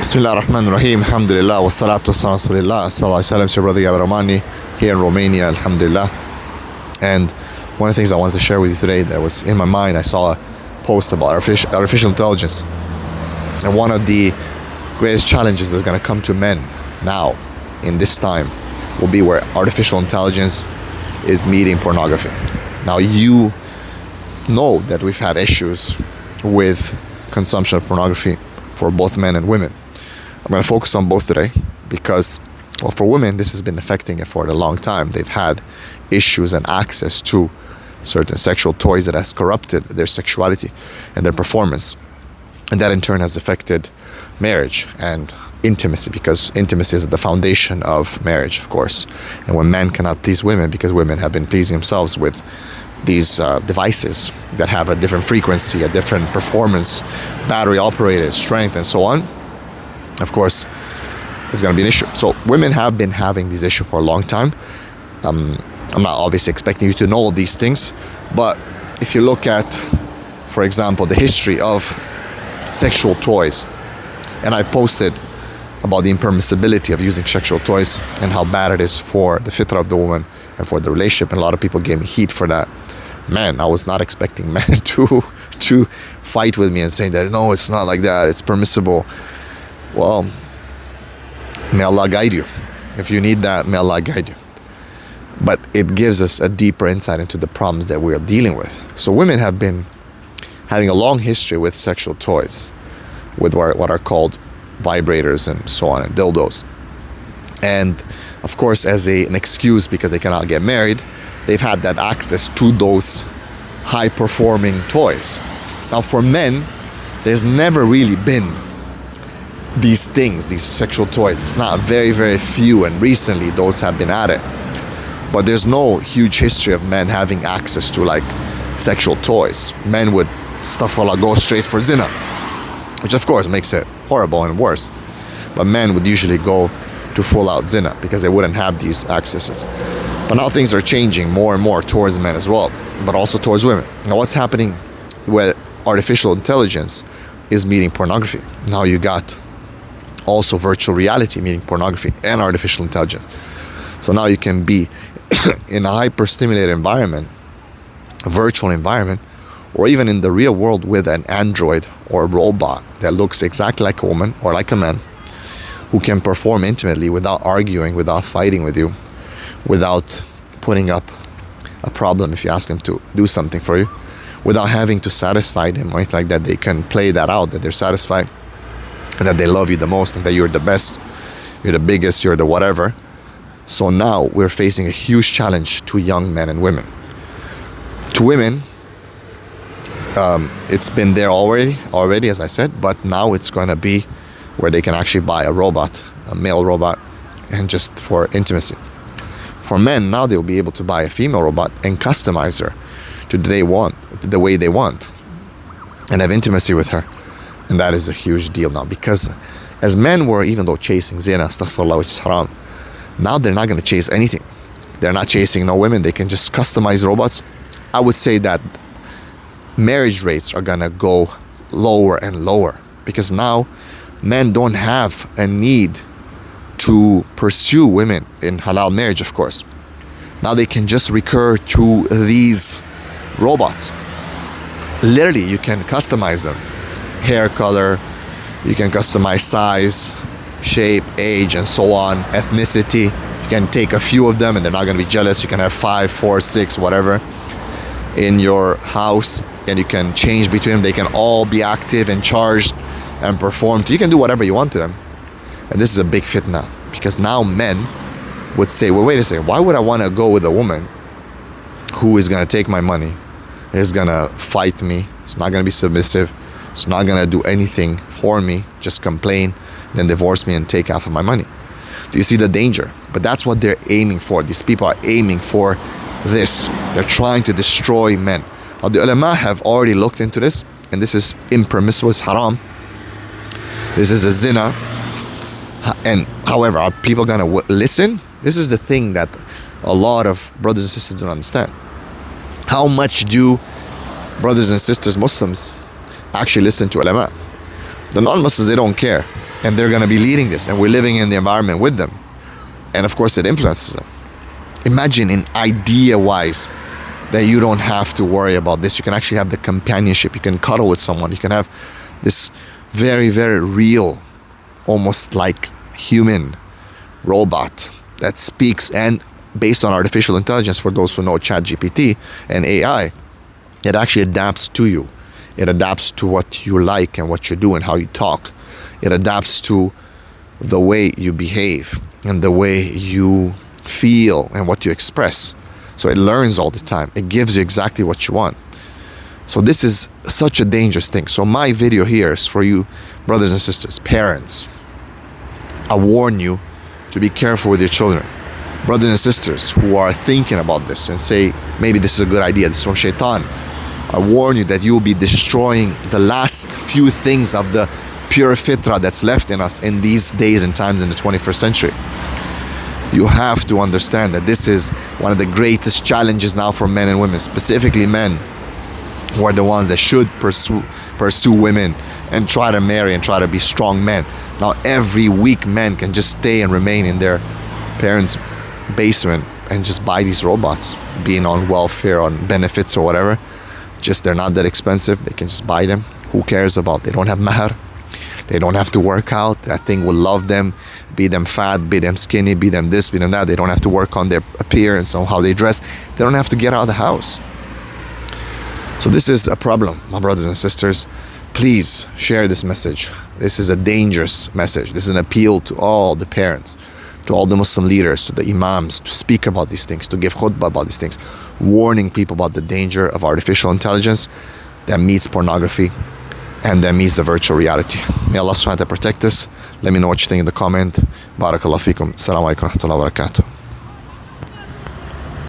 Bismillah ar-Rahman ar-Rahim, alhamdulillah, wa salatu wa salam rasulillah, sallallahu alayhi wa sallam, your brother Gabir Romani, here in Romania, alhamdulillah. And one of the things I wanted to share with you today that was in my mind, I saw a post about artificial intelligence. And one of the greatest challenges that's going to come to men now, in this time, will be where artificial intelligence is meeting pornography. Now you know that we've had issues with consumption of pornography for both men and women. I'm going to focus on both today because, well, for women, this has been affecting it for a long time. They've had issues and access to certain sexual toys that has corrupted their sexuality and their performance. And that in turn has affected marriage and intimacy, because intimacy is at the foundation of marriage, of course. And when men cannot please women because women have been pleasing themselves with these devices that have a different frequency, a different performance, battery operated, strength, and so on, of course, it's going to be an issue. So women have been having these issues for a long time. I'm not obviously expecting you to know all these things, but if you look at, for example, the history of sexual toys, and I posted about the impermissibility of using sexual toys and how bad it is for the fitra of the woman and for the relationship, and a lot of people gave me heat for that. Man, I was not expecting men to fight with me and saying that, no, it's not like that, it's permissible. Well, may Allah guide you. If you need that, may Allah guide you. But it gives us a deeper insight into the problems that we are dealing with. So women have been having a long history with sexual toys, with what are called vibrators and so on, and dildos. And of course, as an excuse because they cannot get married, they've had that access to those high-performing toys. Now for men, there's never really been these things, these sexual toys. It's not very, very few, and recently those have been added. But there's no huge history of men having access to like sexual toys. Men would, astaghfirullah, go straight for Zina, which of course makes it horrible and worse. But men would usually go to full out Zina because they wouldn't have these accesses. But now things are changing more and more towards men as well, but also towards women. Now what's happening where artificial intelligence is meeting pornography? Now you got also virtual reality meeting pornography and artificial intelligence. So now you can be in a hyper-stimulated environment, a virtual environment, or even in the real world with an android or a robot that looks exactly like a woman or like a man, who can perform intimately without arguing, without fighting with you, without putting up a problem if you ask them to do something for you, without having to satisfy them or anything like that. They can play that out, that they're satisfied and that they love you the most and that you're the best, you're the biggest, you're the whatever. So now we're facing a huge challenge to young men and women. To women, it's been there already, as I said, but now it's going to be where they can actually buy a robot, a male robot, and just for intimacy. For men, now they'll be able to buy a female robot and customize her to the way they want, and have intimacy with her. And that is a huge deal now, because as men were, even though chasing zina, astaghfirullah, which is haram, now they're not going to chase anything. They're not chasing no women. They can just customize robots. I would say that marriage rates are going to go lower and lower, because now men don't have a need to pursue women in halal marriage, of course. Now they can just recur to these robots. Literally, you can customize them. Hair color, you can customize size, shape, age, and so on, ethnicity. You can take a few of them and they're not going to be jealous. You can have 5, 4, 6, whatever in your house, and you can change between them. They can all be active and charged and performed. You can do whatever you want to them. And this is a big fitna, because now men would say, well, wait a second, why would I want to go with a woman who is going to take my money, is going to fight me, it's not going to be submissive, it's not going to do anything for me, just complain, then divorce me and take half of my money? Do you see the danger? But that's what they're aiming for. These people are aiming for this. They're trying to destroy men. Now, the ulama have already looked into this, and this is impermissible, it's haram. This is a zina. And however, are people gonna listen? This is the thing that a lot of brothers and sisters don't understand. How much do brothers and sisters, Muslims, actually listen to ulama? The non-Muslims, they don't care. And they're going to be leading this, and we're living in the environment with them. And of course, it influences them. Imagine in idea-wise that you don't have to worry about this. You can actually have the companionship. You can cuddle with someone. You can have this very, very real, almost like human robot that speaks, and based on artificial intelligence, for those who know ChatGPT and AI, it actually adapts to you. It adapts to what you like and what you do and how you talk. It adapts to the way you behave and the way you feel and what you express. So it learns all the time. It gives you exactly what you want. So this is such a dangerous thing. So my video here is for you, brothers and sisters, parents. I warn you to be careful with your children. Brothers and sisters who are thinking about this and say, maybe this is a good idea, this is from Shaitan. I warn you that you will be destroying the last few things of the pure fitra that's left in us in these days and times in the 21st century. You have to understand that this is one of the greatest challenges now for men and women, specifically men, who are the ones that should pursue women and try to marry and try to be strong men. Now every weak man can just stay and remain in their parents' basement and just buy these robots, being on welfare, on benefits or whatever. Just they're not that expensive. They can just buy them. Who cares about? They don't have mahar. They don't have to work out. That thing will love them, be them fat, be them skinny, be them this, be them that. They don't have to work on their appearance, on how they dress. They don't have to get out of the house. So this is a problem, my brothers and sisters. Please share this message. This is a dangerous message. This is an appeal to all the parents, to all the Muslim leaders, to the imams, to speak about these things, to give khutbah about these things, warning people about the danger of artificial intelligence that meets pornography and that meets the virtual reality. May Allah subhanahu wa ta'ala protect us. Let me know what you think in the comment. Barakallahu feekum. Assalamu alaikum wa rahmatullahi wa barakatuh.